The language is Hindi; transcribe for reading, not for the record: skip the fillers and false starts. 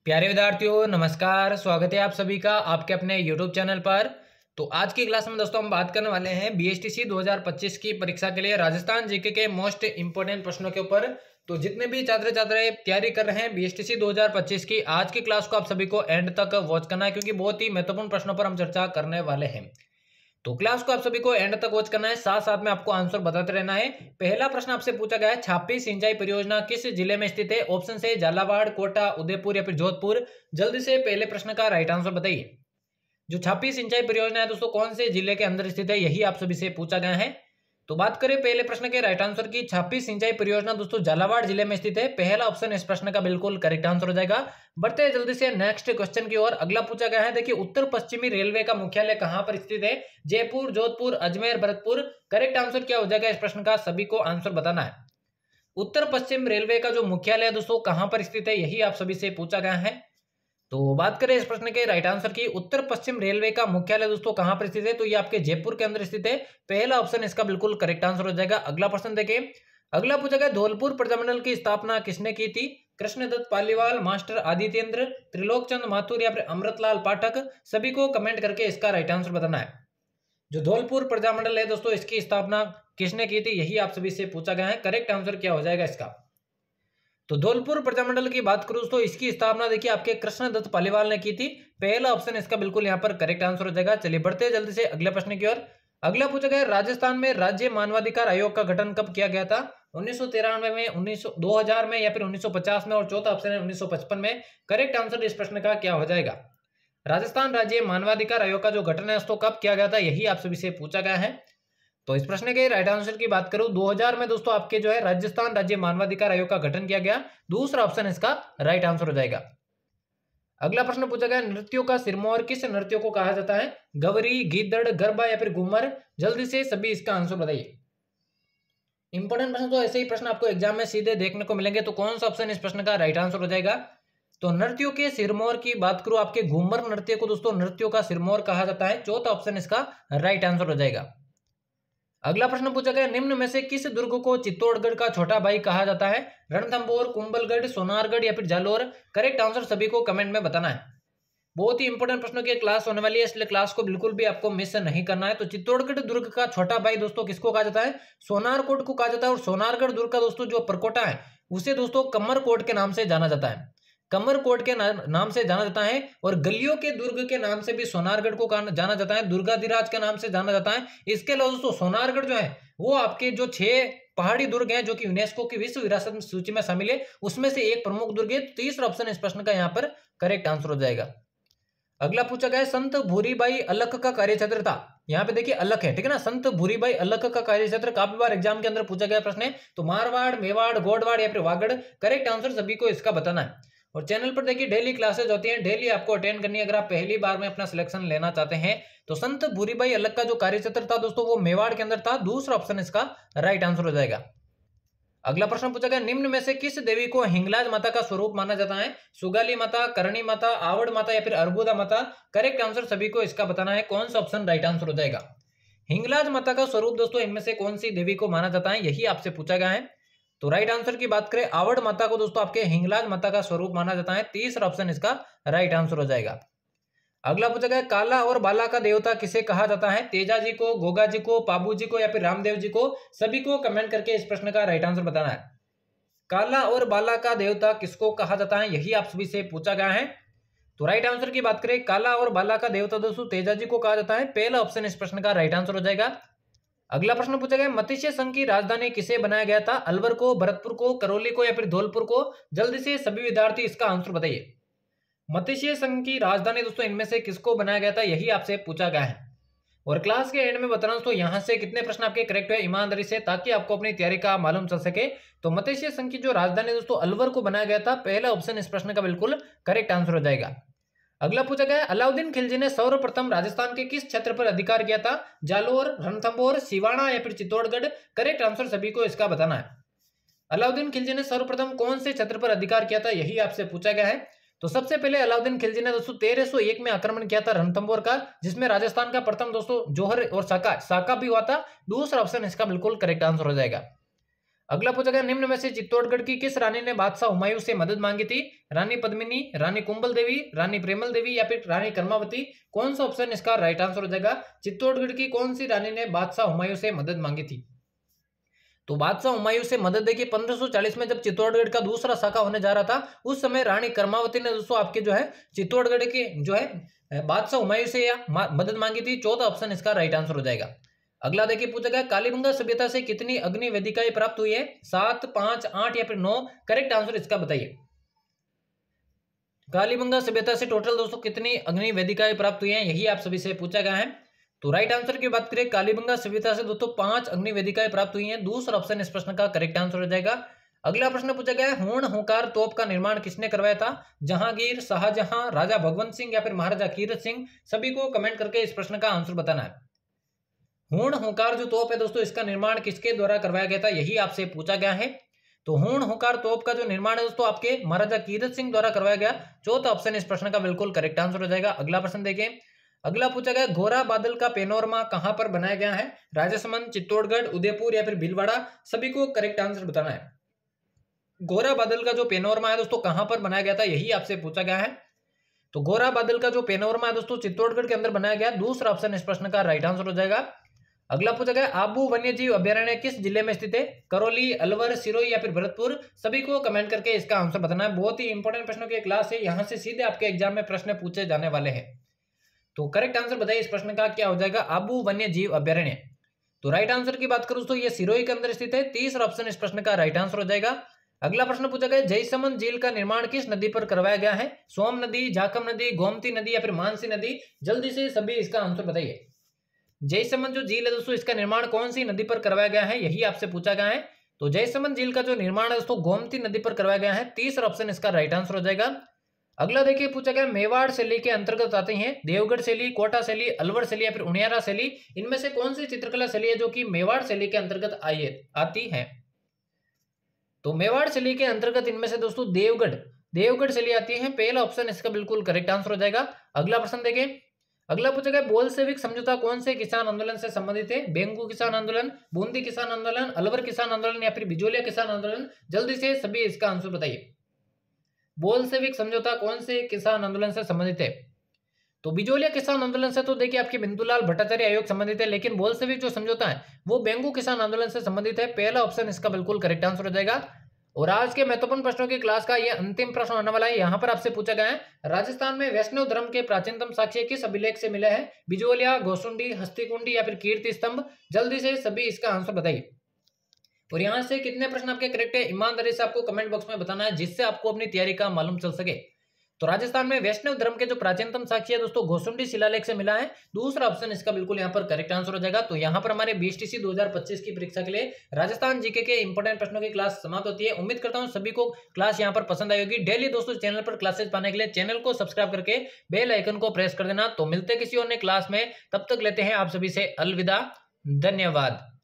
प्यारे विद्यार्थियों नमस्कार। स्वागत है आप सभी का आपके अपने YouTube चैनल पर। तो आज की क्लास में दोस्तों हम बात करने वाले हैं बीएसटीसी 2025 की परीक्षा के लिए राजस्थान जीके के मोस्ट इंपोर्टेंट प्रश्नों के ऊपर। तो जितने भी छात्र छात्राएं तैयारी कर रहे हैं बीएसटीसी 2025 की, आज की क्लास को आप सभी को एंड तक वॉच करना है क्योंकि बहुत ही महत्वपूर्ण प्रश्नों पर हम चर्चा करने वाले हैं। तो क्लास को आप सभी को एंड तक वॉच करना है, साथ साथ में आपको आंसर बताते रहना है। पहला प्रश्न आपसे पूछा गया है, छापी सिंचाई परियोजना किस जिले में स्थित है? ऑप्शन से झालावाड़, कोटा, उदयपुर या फिर जोधपुर। जल्दी से पहले प्रश्न का राइट आंसर बताइए। जो छापी सिंचाई परियोजना है दोस्तों कौन से जिले के अंदर स्थित है, यही आप सभी से पूछा गया है। तो बात करें पहले प्रश्न के राइट आंसर की, छापी सिंचाई परियोजना दोस्तों झालावाड़ जिले में स्थित है। पहला ऑप्शन इस प्रश्न का बिल्कुल करेक्ट आंसर हो जाएगा। बढ़ते हैं जल्दी से नेक्स्ट क्वेश्चन की ओर। अगला पूछा गया है, देखिए उत्तर पश्चिमी रेलवे का मुख्यालय कहां पर स्थित है? जयपुर, जोधपुर, अजमेर, भरतपुर। करेक्ट आंसर क्या हो जाएगा इस प्रश्न का, सभी को आंसर बताना है। उत्तर पश्चिम रेलवे का जो मुख्यालय है दोस्तों कहां पर स्थित है, यही आप सभी से पूछा गया है। तो बात करें इस प्रश्न के राइट आंसर की, उत्तर पश्चिम रेलवे का मुख्यालय दोस्तों कहां पर स्थित है? तो ये आपके जयपुर के अंदर स्थित है। पहला ऑप्शन इसका बिल्कुल करेक्ट आंसर हो जाएगा। अगला प्रश्न देखिए। अगला पूछा गया, धौलपुर प्रजामंडल की स्थापना किसने की थी? कृष्णदत्त पालीवाल, मास्टर आदित्येंद्र, त्रिलोकचंद माथुर या फिर अमृतलाल पाठक। सभी को कमेंट करके इसका राइट आंसर बताना है। जो धौलपुर प्रजामंडल है दोस्तों इसकी स्थापना किसने की थी, यही आप सभी से पूछा गया है। करेक्ट आंसर क्या हो जाएगा इसका? तो धौलपुर प्रजामंडल की बात करूं तो इसकी स्थापना देखिए आपके कृष्णदत्त पालीवाल ने की थी। पहला ऑप्शन इसका बिल्कुल यहाँ पर करेक्ट आंसर हो जाएगा। चलिए बढ़ते हैं जल्दी से अगले प्रश्न की ओर। अगला पूछा गया, राजस्थान में राज्य मानवाधिकार आयोग का गठन कब किया गया था? 1993 में, 2000 में या फिर 1950 में, और चौथा ऑप्शन है 1955 में। करेक्ट आंसर इस प्रश्न का क्या हो जाएगा? राजस्थान राज्य मानवाधिकार आयोग का जो गठन है उसको कब किया गया था, यही आप सभी से पूछा गया है। तो इस प्रश्न के राइट आंसर की बात करूं 2000 में दोस्तों आपके जो है राजस्थान राज्य मानवाधिकार आयोग का गठन किया गया। दूसरा ऑप्शन इसका राइट आंसर हो जाएगा। अगला प्रश्न पूछा गया, नृत्यों का सिरमौर किस नृत्यों को कहा जाता है? गवरी, गीदड़, गरबा या फिर घूमर। जल्दी से सभी इसका आंसर बताइए। इंपॉर्टेंट प्रश्न, तो ऐसे ही प्रश्न आपको एग्जाम में सीधे देखने को मिलेंगे। तो कौन सा ऑप्शन इस प्रश्न का राइट आंसर हो जाएगा? तो नृत्यों के सिरमौर की बात करूं आपके घूमर नृत्य को दोस्तों नृत्यों का सिरमौर कहा जाता है। चौथा ऑप्शन इसका राइट आंसर हो जाएगा। अगला प्रश्न पूछा गया, निम्न में से किस दुर्ग को चित्तौड़गढ़ का छोटा भाई कहा जाता है? रणथंभौर, कुंभलगढ़, सोनारगढ़ या फिर जालोर। करेक्ट आंसर सभी को कमेंट में बताना है। बहुत ही इंपॉर्टेंट प्रश्नों की क्लास होने वाली है, इसलिए क्लास को बिल्कुल भी आपको मिस नहीं करना है। तो चित्तौड़गढ़ दुर्ग का छोटा भाई दोस्तों किसको कहा जाता है? सोनारकोट को कहा जाता है। और सोनारगढ़ दुर्ग का दोस्तों जो परकोटा है उसे दोस्तों कमरकोट के नाम से जाना जाता है। कमरकोट के नाम से जाना जाता है। और गलियों के दुर्ग के नाम से भी सोनारगढ़ को जाना जाता है। दुर्गाधिराज के नाम से जाना जाता है। इसके अलावा दोस्तों सोनारगढ़ जो है वो आपके जो 6 पहाड़ी दुर्ग हैं जो कि यूनेस्को की विश्व विरासत सूची में शामिल है, उसमें से एक प्रमुख दुर्ग है। तीसरा ऑप्शन इस प्रश्न का यहाँ पर करेक्ट आंसर हो जाएगा। अगला पूछा गया, संत भूरीबाई अलख का कार्यक्षेत्र था। यहाँ पे देखिए अलख है, ठीक है ना। संत भूरीबाई अलख का कार्यक्षेत्र काफी बार एग्जाम के अंदर पूछा गया प्रश्न है। तो मारवाड़, मेवाड़, गोडवाड़ या फिर वागड़। करेक्ट आंसर सभी को इसका बताना है। और चैनल पर देखिए डेली क्लासेज होती हैं, डेली आपको अटेंड करनी है अगर आप पहली बार में अपना सिलेक्शन लेना चाहते हैं। तो संत भूरीबाई अलख का जो कार्यक्षेत्र था दोस्तों वो मेवाड़ के अंदर था। दूसरा ऑप्शन इसका राइट आंसर हो जाएगा। अगला प्रश्न पूछा गया, निम्न में से किस देवी को हिंगलाज माता का स्वरूप माना जाता है? सुगाली माता, करणी माता, आवड़ माता या फिर अर्बुदा माता। करेक्ट आंसर सभी को इसका बताना है। कौन सा ऑप्शन राइट आंसर हो जाएगा? हिंगलाज माता का स्वरूप दोस्तों इनमें से कौन सी देवी को माना जाता है, यही आपसे पूछा गया है। तो राइट आंसर की बात करें आवड़ माता को दोस्तों आपके हिंगलाज माता का स्वरूप माना जाता है। तीसरा ऑप्शन इसका राइट आंसर हो जाएगा। अगला पूछा गया, काला और बाला का देवता किसे कहा जाता है? तेजा जी को, गोगा जी को, पाबू जी को या फिर रामदेव जी को। सभी को कमेंट करके इस प्रश्न का राइट आंसर बताना है। काला और बाला का देवता किसको कहा जाता है, यही आप सभी से पूछा गया है। तो राइट आंसर की बात करें काला और बाला का देवता दोस्तों तेजा जी को कहा जाता है। पहला ऑप्शन इस प्रश्न का राइट आंसर हो जाएगा। अगला प्रश्न पूछा गया, मत्स्य संघ की राजधानी किसे बनाया गया था? अलवर को, भरतपुर को, करौली को या फिर धौलपुर को। जल्दी से सभी विद्यार्थी इसका आंसर बताइए। मत्स्य संघ की राजधानी दोस्तों इनमें से किसको बनाया गया था, यही आपसे पूछा गया है। और क्लास के एंड में बताना तो यहाँ से कितने प्रश्न आपके करेक्ट है ईमानदारी से, ताकि आपको अपनी तैयारी का मालूम चल सके। तो मत्स्य संघ की जो राजधानी दोस्तों अलवर को बनाया गया था। पहला ऑप्शन इस प्रश्न का बिल्कुल करेक्ट आंसर हो जाएगा। अगला पूछा गया, अलाउद्दीन खिलजी ने सर्वप्रथम राजस्थान के किस क्षेत्र पर अधिकार किया था? जालोर, रणथंभौर, सिवाना या फिर चित्तौड़गढ़। करेक्ट आंसर सभी को इसका बताना है। अलाउद्दीन खिलजी ने सर्वप्रथम कौन से क्षेत्र पर अधिकार किया था, यही आपसे पूछा गया है। तो सबसे पहले अलाउद्दीन खिलजी ने दोस्तों 1301 में आक्रमण किया था रणथंभौर का, जिसमें राजस्थान का प्रथम दोस्तों जौहर और साका भी हुआ था। दूसरा ऑप्शन इसका बिल्कुल करेक्ट आंसर हो जाएगा। अगला पूछा गया निम्न में से चित्तौड़गढ़ की किस रानी ने बादशाह हुमायूं से मदद मांगी थी? रानी पद्मिनी, रानी कुंभल देवी, रानी प्रेमल देवी या फिर रानी कर्मावती? कौन सा ऑप्शन इसका राइट आंसर हो जाएगा? चित्तौड़गढ़ की कौन सी रानी ने बादशाह हुमायूं से मदद मांगी थी? तो बादशाह हुमायूं से मदद देखिए 1540 में जब चित्तौड़गढ़ का दूसरा शाखा होने जा रहा था, उस समय रानी कर्मावती ने दोस्तों आपके जो है चित्तौड़गढ़ के जो है बादशाह हुमायूं से या मदद मांगी थी। चौथा ऑप्शन इसका राइट आंसर हो जाएगा। अगला देखिए पूछा गया कालीबंगा सभ्यता से कितनी अग्नि वेदिकाएं प्राप्त हुई है? 7, 5, 8 या फिर 9? करेक्ट आंसर इसका बताइए। कालीबंगा सभ्यता से टोटल दोस्तों कितनी अग्नि वेदिकाएं प्राप्त हुई है, यही आप सभी से पूछा गया है। तो राइट आंसर की बात करें कालीबंगा सभ्यता से दोस्तों 5 अग्नि वेदिकाएं प्राप्त हुई हैं। दूसरा ऑप्शन इस प्रश्न का करेक्ट आंसर हो जाएगा। अगला प्रश्न पूछा गया है होण होकार तोप का निर्माण किसने करवाया था? जहांगीर, शाहजहां, राजा भगवंत सिंह या फिर महाराजा कीरत सिंह? सभी को कमेंट करके इस प्रश्न का आंसर बताना है। होण होकार जो तोप है दोस्तों इसका निर्माण किसके द्वारा करवाया गया था, यही आपसे पूछा गया है। तो होण होकार तोप का जो निर्माण है दोस्तों आपके महाराजा कीरत सिंह द्वारा करवाया गया। चौथा ऑप्शन इस प्रश्न का बिल्कुल करेक्ट आंसर हो जाएगा। अगला प्रश्न देखें। अगला पूछा गया घोरा बादल का पेनोरमा कहां पर बनाया गया है? राजसमंद, चित्तौड़गढ़, उदयपुर या फिर भीलवाड़ा? सभी को करेक्ट आंसर बताना है। घोरा बादल का जो पेनोरमा है दोस्तों कहां पर बनाया गया था, यही आपसे पूछा गया है। तो घोरा बादल का जो पेनोरमा है दोस्तों चित्तौड़गढ़ के अंदर बनाया गया। दूसरा ऑप्शन इस प्रश्न का राइट आंसर हो जाएगा। अगला पूछा गया आबू वन्यजीव अभ्यारण्य किस जिले में स्थित है? करौली, अलवर, सिरोही या फिर भरतपुर? सभी को कमेंट करके इसका आंसर बताना है। बहुत ही इंपॉर्टेंट प्रश्नों की क्लास है, यहां से सीधे आपके एग्जाम में प्रश्न पूछे जाने वाले हैं। तो करेक्ट आंसर बताइए इस प्रश्न का क्या हो जाएगा? आबू वन्य जीव अभ्यारण्य। तो राइट आंसर की बात करूं तो ये सिरोही के अंदर स्थित है। तीसरा ऑप्शन इस प्रश्न का राइट आंसर हो जाएगा। अगला प्रश्न पूछा गया जयसमंद झील का निर्माण किस नदी पर करवाया गया है? सोम नदी, जाखम नदी, गोमती नदी या फिर मानसी नदी? जल्दी से सभी इसका आंसर बताइए। जयसमंद जो झील है दोस्तों इसका निर्माण कौन सी नदी पर करवाया गया है, यही आपसे पूछा गया है। तो जयसमंद झील का जो निर्माण है दोस्तों गोमती नदी पर करवाया गया है। तीसरा ऑप्शन इसका राइट आंसर हो जाएगा। अगला देखिए पूछा गया मेवाड़ शैली के अंतर्गत आते हैं देवगढ़ शैली, कोटा शैली, अलवर शैली या फिर उनियारा शैली? इनमें से कौन सी चित्रकला शैली है जो कि मेवाड़ शैली के अंतर्गत आती है? तो मेवाड़ शैली के अंतर्गत इनमें से दोस्तों देवगढ़ शैली आती है। पहला ऑप्शन इसका बिल्कुल करेक्ट आंसर हो जाएगा। अगला प्रश्न देखें। अगला पूछा गया बोल्शेविक समझौता कौन से किसान आंदोलन से संबंधित है? बेंगू किसान आंदोलन, बूंदी किसान आंदोलन, अलवर किसान आंदोलन या फिर बिजोलिया किसान आंदोलन? जल्दी से सभी इसका आंसर बताइए। बोल्शेविक समझौता कौन से किसान आंदोलन से संबंधित है? तो बिजोलिया किसान आंदोलन से तो देखिए आपके बिंदुलाल भट्टाचार्य आयोग संबंधित है, लेकिन बोल्शेविक जो समझौता है वो बेंगू किसान आंदोलन से संबंधित है। पहला ऑप्शन इसका बिल्कुल करेक्ट आंसर हो जाएगा। और आज के महत्वपूर्ण प्रश्नों की क्लास का ये अंतिम प्रश्न होने वाला है। यहाँ पर आपसे पूछा गया है राजस्थान में वैष्णव धर्म के प्राचीनतम साक्ष्य किस अभिलेख से मिले हैं? बिजोलिया, गोसुंडी, हस्तिकुंडी या फिर कीर्ति स्तंभ? जल्दी से सभी इसका आंसर बताइए। और यहाँ से कितने प्रश्न आपके करेक्ट है ईमानदारी से आपको कमेंट बॉक्स में बताना है, जिससे आपको अपनी तैयारी का मालूम चल सके। तो राजस्थान में वैष्णव धर्म के जो प्राचीनतम साक्ष्य है दोस्तों गोसुंडी शिलालेख से मिला है। दूसरा ऑप्शन इसका बिल्कुल यहाँ पर करेक्ट आंसर हो जाएगा। तो यहाँ पर हमारे बीएसटीसी 2025 की परीक्षा के लिए राजस्थान जीके के इंपॉर्टेंट प्रश्नों की क्लास समाप्त होती है। उम्मीद करता हूँ सभी को क्लास यहाँ पर पसंद आई होगी। डेली दोस्तों चैनल पर क्लासेस पाने के लिए चैनल को सब्सक्राइब करके बेल आइकन को प्रेस कर देना। तो मिलते किसी और नए क्लास में, तब तक लेते हैं आप सभी से अलविदा। धन्यवाद।